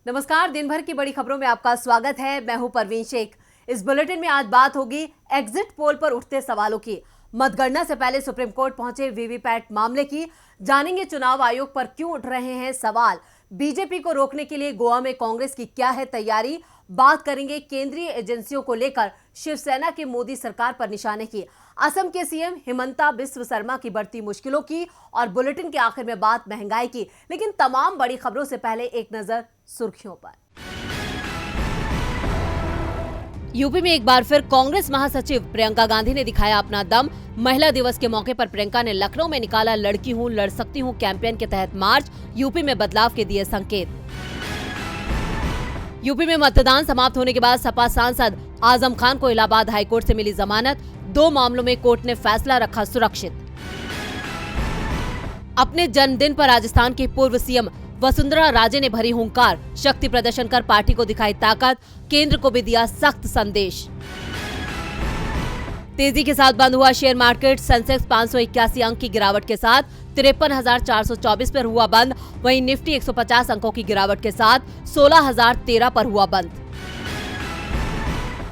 नमस्कार, दिन भर की बड़ी खबरों में आपका स्वागत है। मैं हूं परवीन शेख। इस बुलेटिन में आज बात होगी एग्जिट पोल पर उठते सवालों की, मतगणना से पहले सुप्रीम कोर्ट पहुंचे वीवीपैट मामले की, जानेंगे चुनाव आयोग पर क्यों उठ रहे हैं सवाल, बीजेपी को रोकने के लिए गोवा में कांग्रेस की क्या है तैयारी, बात करेंगे केंद्रीय एजेंसियों को लेकर शिवसेना की मोदी सरकार पर निशाने की, असम के सीएम हिमंता बिस्व शर्मा की बढ़ती मुश्किलों की और बुलेटिन के आखिर में बात महंगाई की। लेकिन तमाम बड़ी खबरों से पहले एक नजर सुर्खियों पर। यूपी में एक बार फिर कांग्रेस महासचिव प्रियंका गांधी ने दिखाया अपना दम। महिला दिवस के मौके पर प्रियंका ने लखनऊ में निकाला लड़की हूं लड़ सकती हूं कैंपेन के तहत मार्च, यूपी में बदलाव के दिए संकेत। यूपी में मतदान समाप्त होने के बाद सपा सांसद आजम खान को इलाहाबाद हाईकोर्ट से मिली जमानत, 2 मामलों में कोर्ट ने फैसला रखा सुरक्षित। अपने जन्मदिन पर राजस्थान की पूर्व सीएम वसुंधरा राजे ने भरी हुंकार, शक्ति प्रदर्शन कर पार्टी को दिखाई ताकत, केंद्र को भी दिया सख्त संदेश। तेजी के साथ बंद हुआ शेयर मार्केट, सेंसेक्स 581 अंक की गिरावट के साथ 53,424 पर हुआ बंद, वहीं निफ्टी 150 अंकों की गिरावट के साथ 16,013 पर हुआ बंद।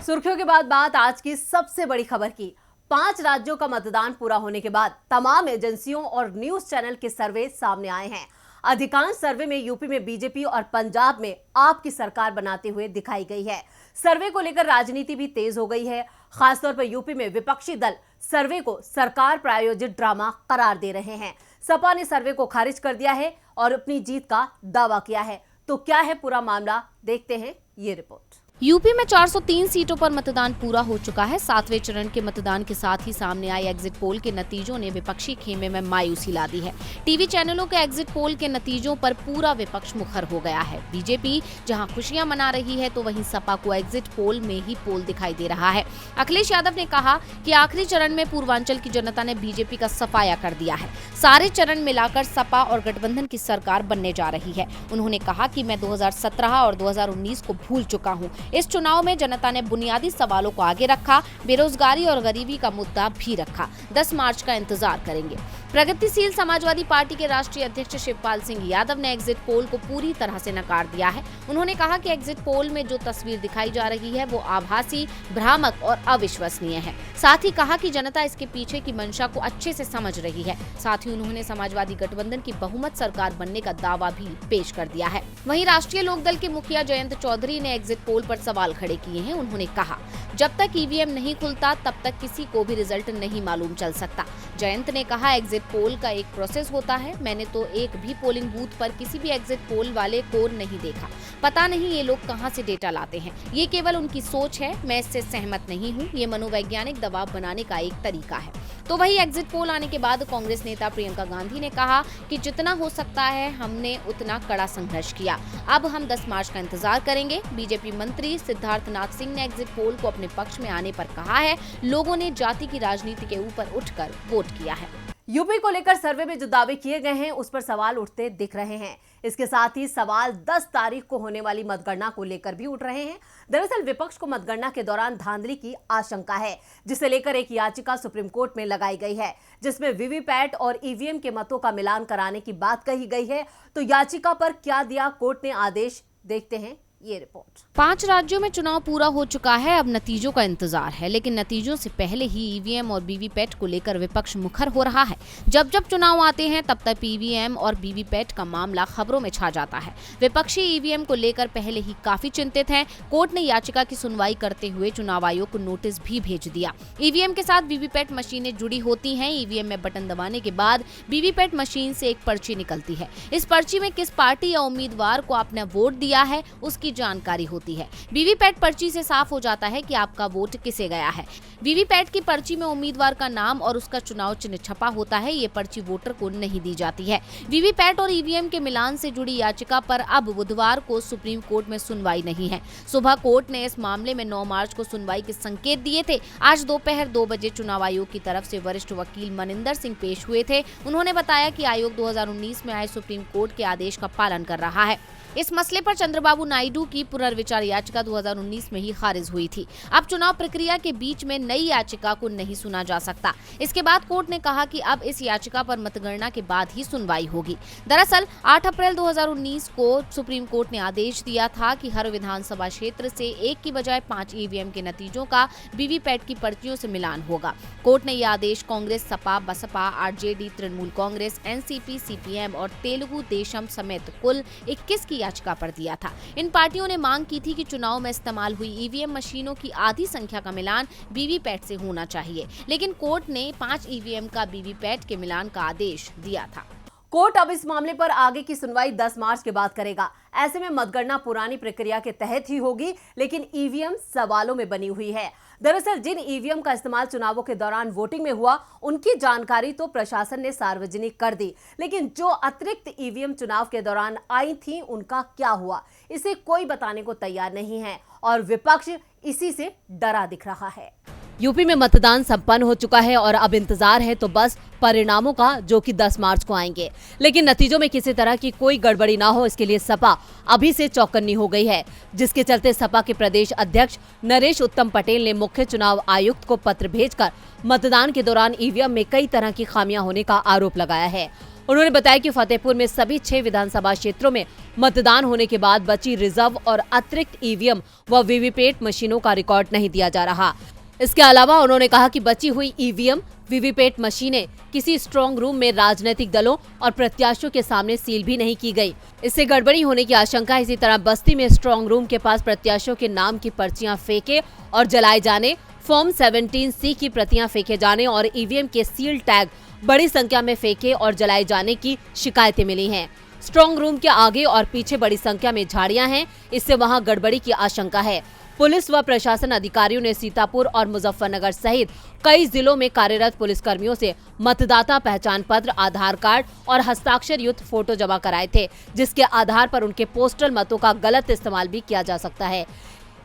सुर्खियों के बाद बात आज की सबसे बड़ी खबर की। 5 राज्यों का मतदान पूरा होने के बाद तमाम एजेंसियों और न्यूज चैनल के सर्वे सामने आए हैं। अधिकांश सर्वे में यूपी में बीजेपी और पंजाब में आप की सरकार बनाते हुए दिखाई गई है। सर्वे को लेकर राजनीति भी तेज हो गई है। खासतौर पर यूपी में विपक्षी दल सर्वे को सरकार प्रायोजित ड्रामा करार दे रहे हैं। सपा ने सर्वे को खारिज कर दिया है और अपनी जीत का दावा किया है। तो क्या है पूरा मामला, देखते हैं ये रिपोर्ट। यूपी में 403 सीटों पर मतदान पूरा हो चुका है। 7वें चरण के मतदान के साथ ही सामने आए एग्जिट पोल के नतीजों ने विपक्षी खेमे में मायूसी ला दी है। टीवी चैनलों के एग्जिट पोल के नतीजों पर पूरा विपक्ष मुखर हो गया है। बीजेपी जहां खुशियां मना रही है तो वहीं सपा को एग्जिट पोल में ही पोल दिखाई दे रहा है। अखिलेश यादव ने कहा कि आखिरी चरण में पूर्वांचल की जनता ने बीजेपी का सफाया कर दिया है। सारे चरण मिलाकर सपा और गठबंधन की सरकार बनने जा रही है। उन्होंने कहा कि मैं 2017 और 2019 को भूल चुका हूँ। इस चुनाव में जनता ने बुनियादी सवालों को आगे रखा, बेरोजगारी और गरीबी का मुद्दा भी रखा। 10 मार्च का इंतजार करेंगे। प्रगतिशील समाजवादी पार्टी के राष्ट्रीय अध्यक्ष शिवपाल सिंह यादव ने एग्जिट पोल को पूरी तरह से नकार दिया है। उन्होंने कहा कि एग्जिट पोल में जो तस्वीर दिखाई जा रही है वो आभासी, भ्रामक और अविश्वसनीय है। साथ ही कहा कि जनता इसके पीछे की मंशा को अच्छे से समझ रही है। साथ ही उन्होंने समाजवादी गठबंधन की बहुमत सरकार बनने का दावा भी पेश कर दिया है। वहीं राष्ट्रीय लोकदल के मुखिया जयंत चौधरी ने एग्जिट पोल पर सवाल खड़े किए हैं। उन्होंने कहा, जब तक ईवीएम नहीं खुलता तब तक किसी को भी रिजल्ट नहीं मालूम चल सकता। जयंत ने कहा, एग्जिट पोल का एक प्रोसेस होता है। मैंने तो एक भी पोलिंग बूथ पर किसी भी एग्जिट पोल वाले को नहीं देखा। पता नहीं ये लोग कहां से डेटा लाते हैं। ये केवल उनकी सोच है, मैं इससे सहमत नहीं हूं। ये मनोवैज्ञानिक दबाव बनाने का एक तरीका है। तो वही एग्जिट पोल आने के बाद कांग्रेस नेता प्रियंका गांधी ने कहा कि जितना हो सकता है हमने उतना कड़ा संघर्ष किया। अब हम 10 मार्च का इंतजार करेंगे। बीजेपी मंत्री सिद्धार्थनाथ सिंह ने एग्जिट पोल को अपने पक्ष में आने पर कहा है, लोगों ने जाति की राजनीति के ऊपर उठकर वोट किया है। यूपी को लेकर सर्वे में जो दावे किए गए हैं उस पर सवाल उठते दिख रहे हैं। इसके साथ ही सवाल 10 तारीख को होने वाली मतगणना को लेकर भी उठ रहे हैं। दरअसल विपक्ष को मतगणना के दौरान धांधली की आशंका है, जिसे लेकर एक याचिका सुप्रीम कोर्ट में लगाई गई है, जिसमें वीवीपैट और ईवीएम के मतों का मिलान कराने की बात कही गई है। तो याचिका पर क्या दिया कोर्ट ने आदेश, देखते हैं ये रिपोर्ट। 5 राज्यों में चुनाव पूरा हो चुका है। अब नतीजों का इंतजार है, लेकिन नतीजों से पहले ही ईवीएम और वीवीपैट को लेकर विपक्ष मुखर हो रहा है। जब जब चुनाव आते हैं तब तक ईवीएम और वीवीपैट का मामला खबरों में छा जाता है। विपक्षी ईवीएम को लेकर पहले ही काफी चिंतित हैं। कोर्ट ने याचिका की सुनवाई करते हुए चुनाव आयोग को नोटिस भी भेज दिया। ईवीएम के साथ वीवीपैट मशीनें जुड़ी होती हैं। ईवीएम में बटन दबाने के बाद वीवीपैट मशीन से एक पर्ची निकलती है। इस पर्ची में किस पार्टी या उम्मीदवार को आपने वोट दिया है उसकी जानकारी होती है। वीवीपैट पर्ची से साफ हो जाता है कि आपका वोट किसे गया है। वीवीपैट की पर्ची में उम्मीदवार का नाम और उसका चुनाव चिन्ह छपा होता है। ये पर्ची वोटर को नहीं दी जाती है। वीवीपैट और ईवीएम के मिलान से जुड़ी याचिका पर अब बुधवार को सुप्रीम कोर्ट में सुनवाई नहीं है। सुबह कोर्ट ने इस मामले में 9 मार्च को सुनवाई के संकेत दिए थे। आज दोपहर 2 बजे चुनाव आयोग की तरफ से वरिष्ठ वकील मनिंदर सिंह पेश हुए थे। उन्होंने बताया कि आयोग 2019 में आए सुप्रीम कोर्ट के आदेश का पालन कर रहा है। इस मसले पर चंद्रबाबू नायडू की पुनर्विचार याचिका 2019 में ही खारिज हुई थी। अब चुनाव प्रक्रिया के बीच में नई याचिका को नहीं सुना जा सकता। इसके बाद कोर्ट ने कहा कि अब इस याचिका पर मतगणना के बाद ही सुनवाई होगी। दरअसल 8 अप्रैल 2019 को सुप्रीम कोर्ट ने आदेश दिया था कि हर विधानसभा क्षेत्र से एक की बजाय 5 ईवीएम के नतीजों का वीवीपैट की पर्चियों से मिलान होगा। कोर्ट ने यह आदेश Congress, SP, BSP, RJD, Trinamool Congress, NCP, CPM और तेलुगु देशम समेत कुल 21 की याचिका पर दिया था। इन पार्टियों ने मांग की थी कि चुनाव में इस्तेमाल हुई ईवीएम मशीनों की आधी संख्या का मिलान वीवीपैट से होना चाहिए, लेकिन कोर्ट ने 5 ईवीएम का वीवीपैट के मिलान का आदेश दिया था। कोर्ट अब इस मामले पर आगे की सुनवाई 10 मार्च के बाद करेगा। ऐसे में मतगणना पुरानी प्रक्रिया के तहत ही होगी, लेकिन ईवीएम सवालों में बनी हुई है। दरअसल जिन ईवीएम का इस्तेमाल चुनावों के दौरान वोटिंग में हुआ, उनकी जानकारी तो प्रशासन ने सार्वजनिक कर दी, लेकिन जो अतिरिक्त ईवीएम चुनाव के दौरान आई थी, उनका क्या हुआ, इसे कोई बताने को तैयार नहीं है और विपक्ष इसी से डरा दिख रहा है। यूपी में मतदान संपन्न हो चुका है और अब इंतजार है तो बस परिणामों का, जो कि 10 मार्च को आएंगे। लेकिन नतीजों में किसी तरह की कोई गड़बड़ी ना हो, इसके लिए सपा अभी से चौकन्नी हो गई है, जिसके चलते सपा के प्रदेश अध्यक्ष नरेश उत्तम पटेल ने मुख्य चुनाव आयुक्त को पत्र भेजकर मतदान के दौरान ईवीएम में कई तरह की खामियां होने का आरोप लगाया है। उन्होंने बताया कि फतेहपुर में सभी 6 विधानसभा क्षेत्रों में मतदान होने के बाद बची रिजर्व और अतिरिक्त ईवीएम व वीवीपैट मशीनों का रिकॉर्ड नहीं दिया जा रहा। इसके अलावा उन्होंने कहा कि बची हुई ईवीएम वीवीपैट मशीनें किसी स्ट्रांग रूम में राजनीतिक दलों और प्रत्याशियों के सामने सील भी नहीं की गई। इससे गड़बड़ी होने की आशंका है। इसी तरह बस्ती में स्ट्रांग रूम के पास प्रत्याशियों के नाम की पर्चियां फेंके और जलाए जाने, फॉर्म 17C की प्रतियां फेंके जाने और ईवीएम के सील टैग बड़ी संख्या में फेंके और जलाए जाने की शिकायतें मिली हैं। स्ट्रांग रूम के आगे और पीछे बड़ी संख्या में झाड़ियां हैं, इससे वहां गड़बड़ी की आशंका है। पुलिस व प्रशासन अधिकारियों ने सीतापुर और मुजफ्फरनगर सहित कई जिलों में कार्यरत पुलिसकर्मियों से मतदाता पहचान पत्र, आधार कार्ड और हस्ताक्षर युक्त फोटो जमा कराए थे, जिसके आधार पर उनके पोस्टल मतों का गलत इस्तेमाल भी किया जा सकता है।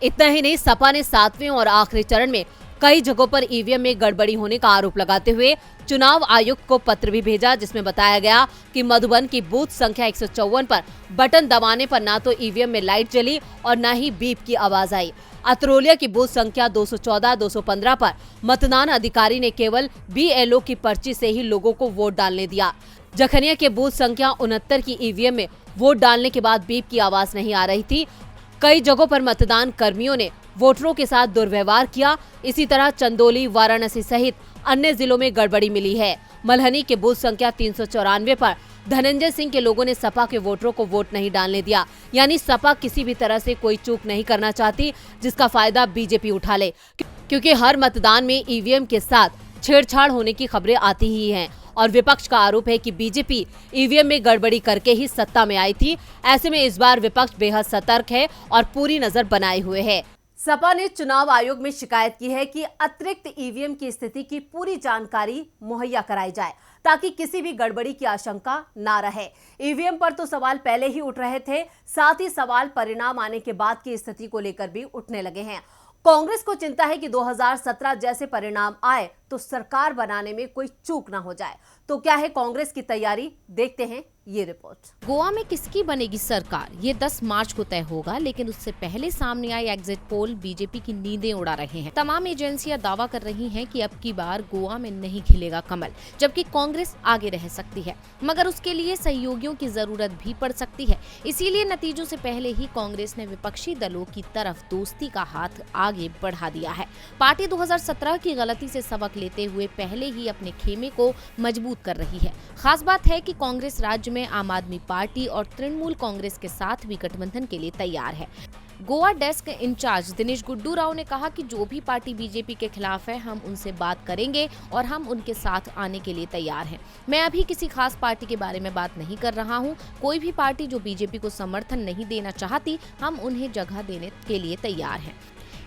इतना ही नहीं, सपा ने 7वें और आखिरी चरण में कई जगहों पर ईवीएम में गड़बड़ी होने का आरोप लगाते हुए चुनाव आयुक्त को पत्र भी भेजा, जिसमें बताया गया कि मधुबन की बूथ संख्या 154 पर बटन दबाने पर ना तो ईवीएम में लाइट जली और न ही बीप की आवाज आई। अतरोलिया की बूथ संख्या 214, 215 पर मतदान अधिकारी ने केवल BLO की पर्ची से ही लोगों को वोट डालने दिया। जखनिया के बूथ संख्या 69 की ईवीएम में वोट डालने के बाद बीप की आवाज नहीं आ रही थी। कई जगहों पर मतदान कर्मियों ने वोटरों के साथ दुर्व्यवहार किया। इसी तरह चंदौली, वाराणसी सहित अन्य जिलों में गड़बड़ी मिली है। मल्हनी के बूथ संख्या 394 पर धनंजय सिंह के लोगों ने सपा के वोटरों को वोट नहीं डालने दिया। यानी सपा किसी भी तरह से कोई चूक नहीं करना चाहती, जिसका फायदा बीजेपी उठा ले, क्योंकि हर मतदान में ईवीएम के साथ छेड़छाड़ होने की खबरें आती ही हैं। और विपक्ष का आरोप है कि बीजेपी ईवीएम में गड़बड़ी करके ही सत्ता में आई थी। ऐसे में इस बार विपक्ष बेहद सतर्क है और पूरी नजर बनाए हुए है। सपा ने चुनाव आयोग में शिकायत की है कि अतिरिक्त ईवीएम की स्थिति की पूरी जानकारी मुहैया कराई जाए, ताकि किसी भी गड़बड़ी की आशंका ना रहे। ईवीएम पर तो सवाल पहले ही उठ रहे थे, साथ ही सवाल परिणाम आने के बाद की स्थिति को लेकर भी उठने लगे हैं। कांग्रेस को चिंता है कि 2017 जैसे परिणाम आए तो सरकार बनाने में कोई चूक ना हो जाए। तो क्या है कांग्रेस की तैयारी, देखते हैं ये रिपोर्ट। गोवा में किसकी बनेगी सरकार, ये 10 मार्च को तय होगा, लेकिन उससे पहले सामने आए एग्जिट पोल बीजेपी की नींदें उड़ा रहे हैं। तमाम एजेंसियां दावा कर रही हैं कि अब की बार गोवा में नहीं खिलेगा कमल, जबकि कांग्रेस आगे रह सकती है, मगर उसके लिए सहयोगियों की जरूरत भी पड़ सकती है। इसीलिए नतीजों से पहले ही कांग्रेस ने विपक्षी दलों की तरफ दोस्ती का हाथ आगे बढ़ा दिया है। पार्टी 2017 की गलती से सबक लेते हुए पहले ही अपने खेमे को मजबूत कर रही है। खास बात है कि कांग्रेस राज्य में आम आदमी पार्टी और तृणमूल कांग्रेस के साथ भी गठबंधन के लिए तैयार है। गोवा डेस्क इंचार्ज दिनेश गुड्डू राव ने कहा कि जो भी पार्टी बीजेपी के खिलाफ है, हम उनसे बात करेंगे और हम उनके साथ आने के लिए तैयार हैं। मैं अभी किसी खास पार्टी के बारे में बात नहीं कर रहा हूं। कोई भी पार्टी जो बीजेपी को समर्थन नहीं देना चाहती, हम उन्हें जगह देने के लिए तैयार हैं।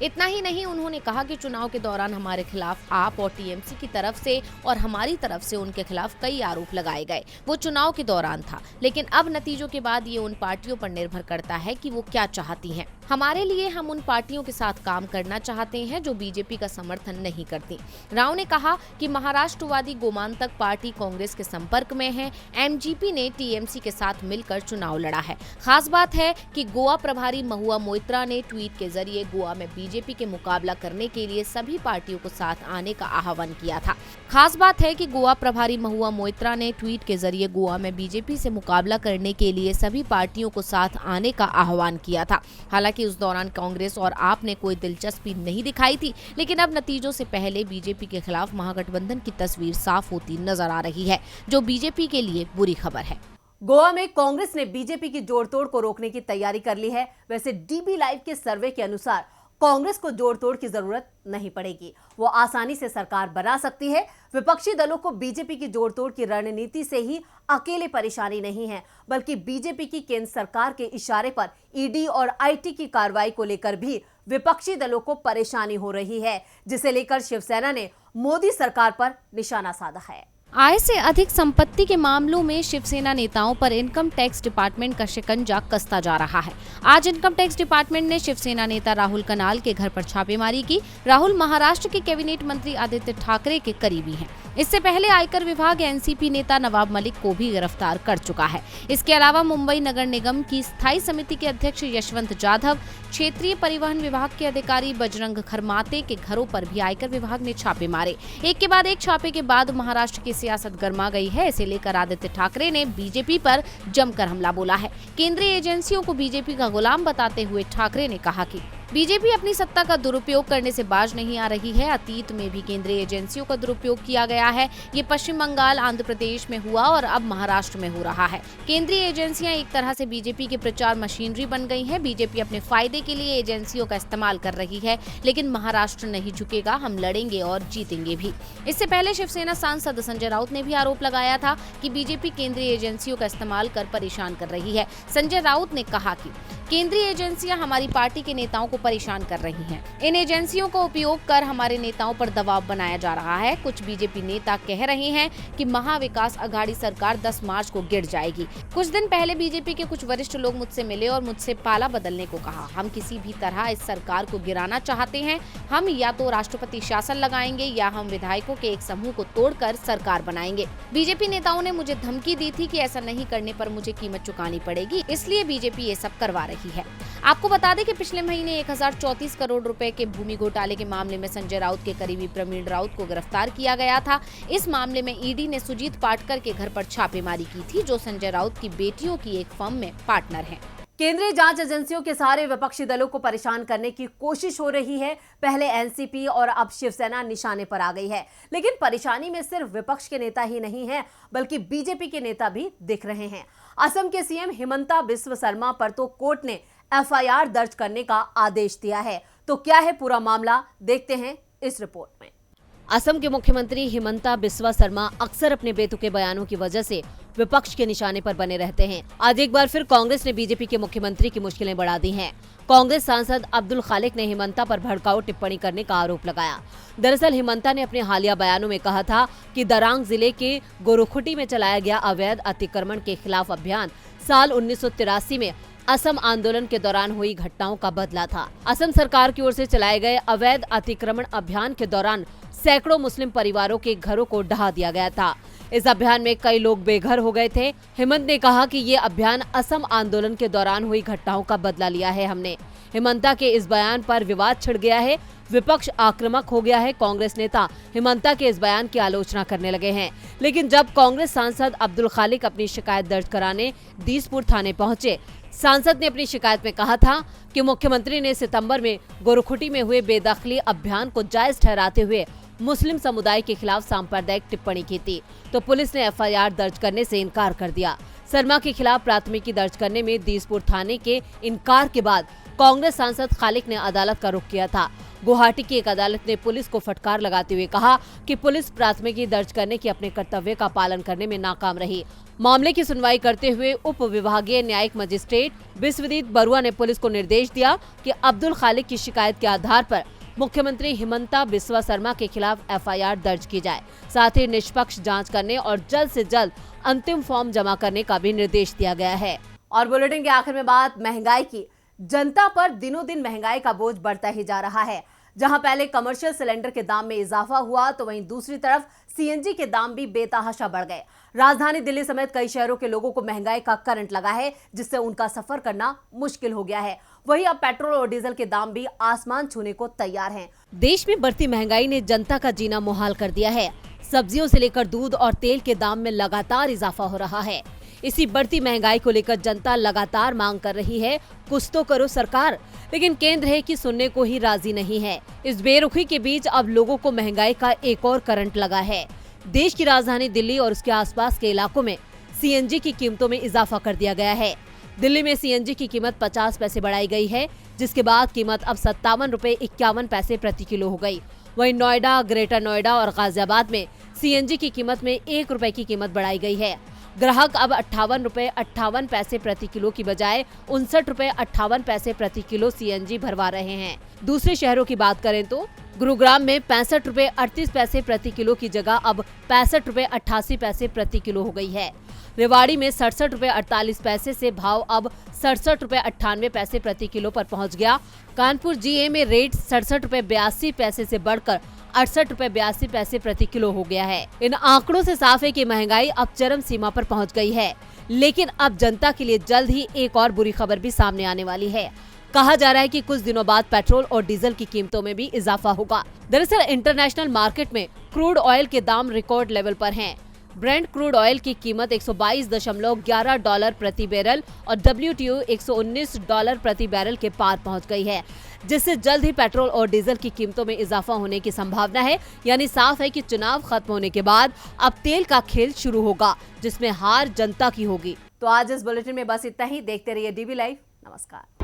इतना ही नहीं, उन्होंने कहा कि चुनाव के दौरान हमारे खिलाफ आप और टीएमसी की तरफ से और हमारी तरफ से उनके खिलाफ कई आरोप लगाए गए। वो चुनाव के दौरान था, लेकिन अब नतीजों के बाद ये उन पार्टियों पर निर्भर करता है कि वो क्या चाहती हैं। हमारे लिए हम उन पार्टियों के साथ काम करना चाहते हैं जो बीजेपी का समर्थन नहीं करती। राव ने कहा कि महाराष्ट्रवादी गोमांतक पार्टी कांग्रेस के संपर्क में है। एमजीपी ने टीएमसी के साथ मिलकर चुनाव लड़ा है। खास बात है कि गोवा प्रभारी महुआ मोइत्रा ने ट्वीट के जरिए गोवा में बीजेपी के मुकाबला करने के लिए सभी पार्टियों को साथ आने का आह्वान किया था। खास बात है कि गोवा प्रभारी महुआ मोइत्रा ने ट्वीट के जरिए गोवा में बीजेपी से मुकाबला करने के लिए सभी पार्टियों को साथ आने का आह्वान किया था। हालांकि उस दौरान कांग्रेस और आप ने कोई दिलचस्पी नहीं दिखाई थी, लेकिन अब नतीजों से पहले बीजेपी के खिलाफ महागठबंधन की तस्वीर साफ होती नजर आ रही है, जो बीजेपी के लिए बुरी खबर है। गोवा में कांग्रेस ने बीजेपी की जोड़तोड़ को रोकने की तैयारी कर ली है। वैसे डीबी लाइव के सर्वे के अनुसार कांग्रेस को जोड़तोड़ की जरूरत नहीं पड़ेगी, वो आसानी से सरकार बना सकती है। विपक्षी दलों को बीजेपी की जोड़तोड़ की रणनीति से ही अकेले परेशानी नहीं है, बल्कि बीजेपी की केंद्र सरकार के इशारे पर ईडी और आईटी की कार्रवाई को लेकर भी विपक्षी दलों को परेशानी हो रही है, जिसे लेकर शिवसेना ने मोदी सरकार पर निशाना साधा है। आय से अधिक संपत्ति के मामलों में शिवसेना नेताओं पर इनकम टैक्स डिपार्टमेंट का शिकंजा कसता जा रहा है। आज इनकम टैक्स डिपार्टमेंट ने शिवसेना नेता राहुल कनाल के घर पर छापेमारी की। राहुल महाराष्ट्र के कैबिनेट मंत्री आदित्य ठाकरे के करीबी हैं। इससे पहले आयकर विभाग एनसीपी नेता नवाब मलिक को भी गिरफ्तार कर चुका है। इसके अलावा मुंबई नगर निगम की स्थायी समिति के अध्यक्ष यशवंत जाधव, क्षेत्रीय परिवहन विभाग के अधिकारी बजरंग खरमाते के घरों पर भी आयकर विभाग ने छापे मारे। एक के बाद एक छापे के बाद महाराष्ट्र की सियासत गर्मा गई है। इसे लेकर आदित्य ठाकरे ने बीजेपी पर जमकर हमला बोला है। केंद्रीय एजेंसियों को बीजेपी का गुलाम बताते हुए ठाकरे ने कहा कि बीजेपी अपनी सत्ता का दुरुपयोग करने से बाज नहीं आ रही है। अतीत में भी केंद्रीय एजेंसियों का दुरुपयोग किया गया है। ये पश्चिम बंगाल, आंध्र प्रदेश में हुआ और अब महाराष्ट्र में हो रहा है। केंद्रीय एजेंसियां एक तरह से बीजेपी की प्रचार मशीनरी बन गई हैं। बीजेपी अपने फायदे के लिए एजेंसियों का इस्तेमाल कर रही है, लेकिन महाराष्ट्र नहीं झुकेगा। हम लड़ेंगे और जीतेंगे भी। इससे पहले शिवसेना सांसद संजय राउत ने भी आरोप लगाया था कि बीजेपी केंद्रीय एजेंसियों का इस्तेमाल कर परेशान कर रही है। संजय राउत ने कहा कि केंद्रीय एजेंसियां हमारी पार्टी के नेताओं को परेशान कर रही हैं। इन एजेंसियों का उपयोग कर हमारे नेताओं पर दबाव बनाया जा रहा है। कुछ बीजेपी नेता कह रहे हैं कि महाविकास अघाड़ी सरकार 10 मार्च को गिर जाएगी। कुछ दिन पहले बीजेपी के कुछ वरिष्ठ लोग मुझसे मिले और मुझसे पाला बदलने को कहा। हम किसी भी तरह इस सरकार को गिराना चाहते हैं। हम या तो राष्ट्रपति शासन लगाएंगे या हम विधायकों के एक समूह को तोड़कर सरकार बनाएंगे। बीजेपी नेताओं ने मुझे धमकी दी थी कि ऐसा नहीं करने पर मुझे कीमत चुकानी पड़ेगी, इसलिए बीजेपी ये सब करवा रही है। आपको बता दें कि पिछले महीने 1034 करोड़ रुपए के भूमि घोटाले के मामले में संजय राउत के करीबी प्रवीण राउत को गिरफ्तार किया गया था। इस मामले में ईडी ने सुजीत पाटकर के घर पर छापेमारी की थी, जो संजय राउत की बेटियों की एक फर्म में पार्टनर हैं। केंद्रीय जांच एजेंसियों के सहारे विपक्षी दलों को परेशान करने की कोशिश हो रही है। पहले एनसीपी और अब शिवसेना निशाने पर आ गई है, लेकिन परेशानी में सिर्फ विपक्ष के नेता ही नहीं हैं, बल्कि बीजेपी के नेता भी दिख रहे हैं। असम के सीएम हिमंता बिस्वा शर्मा पर तो कोर्ट ने एफआईआर दर्ज करने का आदेश दिया है। तो क्या है पूरा मामला, देखते हैं इस रिपोर्ट में। असम के मुख्यमंत्री हिमंता बिस्वा शर्मा अक्सर अपने बेतुके बयानों की वजह से विपक्ष के निशाने पर बने रहते हैं। आज एक बार फिर कांग्रेस ने बीजेपी के मुख्यमंत्री की मुश्किलें बढ़ा दी हैं। कांग्रेस सांसद अब्दुल खालिक ने हिमंता पर भड़काऊ टिप्पणी करने का आरोप लगाया। दरअसल हिमंता ने अपने हालिया बयानों में कहा था कि दरांग जिले के गोरुखुटी में चलाया गया अवैध अतिक्रमण के खिलाफ अभियान साल 1983 में असम आंदोलन के दौरान हुई घटनाओं का बदला था। असम सरकार की ओर से चलाए गए अवैध अतिक्रमण अभियान के दौरान सैकड़ों मुस्लिम परिवारों के घरों को ढहा दिया गया था। इस अभियान में कई लोग बेघर हो गए थे। हिमंत ने कहा कि ये अभियान असम आंदोलन के दौरान हुई घटनाओं का बदला लिया है हमने। हिमंता के इस बयान पर विवाद छिड़ गया है। विपक्ष आक्रामक हो गया है। कांग्रेस नेता हिमंता के इस बयान की आलोचना करने लगे हैं। लेकिन जब कांग्रेस सांसद अब्दुल खालिक अपनी शिकायत दर्ज कराने दीसपुर थाने पहुंचे, सांसद ने अपनी शिकायत में कहा था कि मुख्यमंत्री ने सितंबर में गोरुखुटी में हुए बेदखली अभियान को जायज ठहराते हुए मुस्लिम समुदाय के खिलाफ सांप्रदायिक टिप्पणी की थी, तो पुलिस ने एफआईआर दर्ज करने से इनकार कर दिया। शर्मा के खिलाफ प्राथमिकी दर्ज करने में दीसपुर थाने के इनकार के बाद कांग्रेस सांसद खालिक ने अदालत का रुख किया था। गुवाहाटी की एक अदालत ने पुलिस को फटकार लगाते हुए कहा कि पुलिस प्राथमिकी दर्ज करने के अपने कर्तव्य का पालन करने में नाकाम रही। मामले की सुनवाई करते हुए उप विभागीय न्यायिक मजिस्ट्रेट विश्वजीत बरुआ ने पुलिस को निर्देश दिया कि अब्दुल खालिक की शिकायत के आधार पर मुख्यमंत्री हिमंता बिस्वा शर्मा के खिलाफ एफआईआर दर्ज की जाए। साथ ही निष्पक्ष जांच करने और जल्द से जल्द अंतिम फॉर्म जमा करने का भी निर्देश दिया गया है। और बुलेटिन के आखिर में बात महंगाई की। जनता पर दिनों दिन महंगाई का बोझ बढ़ता ही जा रहा है। जहां पहले कमर्शियल सिलेंडर के दाम में इजाफा हुआ तो वहीं दूसरी तरफ सीएनजी के दाम भी बेतहाशा बढ़ गए। राजधानी दिल्ली समेत कई शहरों के लोगों को महंगाई का करंट लगा है, जिससे उनका सफर करना मुश्किल हो गया है। वहीं अब पेट्रोल और डीजल के दाम भी आसमान छूने को तैयार हैं। देश में बढ़ती महंगाई ने जनता का जीना मुहाल कर दिया है। सब्जियों से लेकर दूध और तेल के दाम में लगातार इजाफा हो रहा है। इसी बढ़ती महंगाई को लेकर जनता लगातार मांग कर रही है, कुछ तो करो सरकार, लेकिन केंद्र है कि सुनने को ही राजी नहीं है। इस बेरुखी के बीच अब लोगों को महंगाई का एक और करंट लगा है। देश की राजधानी दिल्ली और उसके आसपास के इलाकों में सीएनजी की कीमतों में इजाफा कर दिया गया है। दिल्ली में सीएनजी की कीमत 50 पैसे बढ़ाई गई है, जिसके बाद कीमत अब 57 रुपए 51 पैसे प्रति किलो हो गई। वहीं नोएडा, ग्रेटर नोएडा और गाजियाबाद में सीएनजी की कीमत में 1 रुपए की कीमत बढ़ाई गई है। ग्राहक अब 58 रुपए 58 पैसे प्रति किलो की बजाय 59 रुपए 58 पैसे प्रति किलो सीएनजी भरवा रहे हैं। दूसरे शहरों की बात करें तो गुरुग्राम में 65 रुपए 38 पैसे प्रति किलो की जगह अब 65 रुपए 88 पैसे प्रति किलो हो गई है। रेवाड़ी में 67 रुपए 48 पैसे से भाव अब 67 रुपए 98 पैसे प्रति किलो पर पहुंच गया। कानपुर जीए में रेट 67 रुपए 82 पैसे से बढ़कर 68 रुपए 82 पैसे प्रति किलो हो गया है। इन आंकड़ों से साफ है कि महंगाई अब चरम सीमा पर पहुंच गई है। लेकिन अब जनता के लिए जल्द ही एक और बुरी खबर भी सामने आने वाली है। कहा जा रहा है कि कुछ दिनों बाद पेट्रोल और डीजल की कीमतों में भी इजाफा होगा। दरअसल इंटरनेशनल मार्केट में क्रूड ऑयल के दाम रिकॉर्ड लेवल पर हैं। ब्रेंट क्रूड ऑयल की कीमत $122.11 प्रति बैरल और WTI $119 प्रति बैरल के पार पहुंच गई है, जिससे जल्द ही पेट्रोल और डीजल की कीमतों में इजाफा होने की संभावना है। यानी साफ है कि चुनाव खत्म होने के बाद अब तेल का खेल शुरू होगा, जिसमें हार जनता की होगी। तो आज इस बुलेटिन में बस इतना ही। देखते रहिए DB लाइव। नमस्कार।